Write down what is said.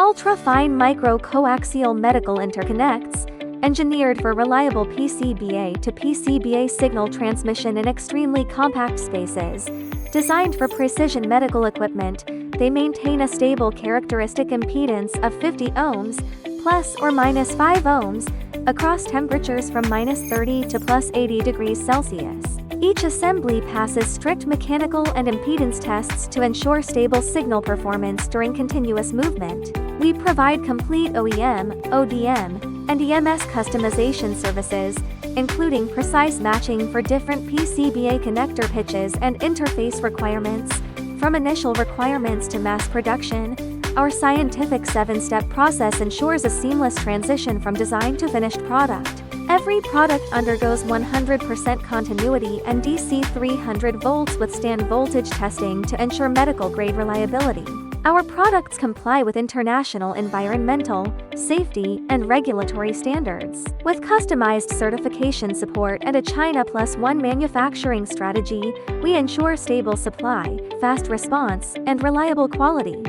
ultra-fine micro-coaxial medical interconnects, engineered for reliable PCBA to PCBA signal transmission in extremely compact spaces. Designed for precision medical equipment, they maintain a stable characteristic impedance of 50 ohms, plus or minus 5 ohms, across temperatures from -30 to +80 degrees Celsius. Each assembly passes strict mechanical and impedance tests to ensure stable signal performance during continuous movement. We provide complete OEM, ODM, and EMS customization services, including precise matching for different PCBA connector pitches and interface requirements. From initial requirements to mass production, our scientific 7-step process ensures a seamless transition from design to finished product. Every product undergoes 100% continuity and DC 300 volts withstand voltage testing to ensure medical-grade reliability. Our products comply with international environmental, safety, and regulatory standards. With customized certification support and a China Plus One manufacturing strategy, we ensure stable supply, fast response, and reliable quality.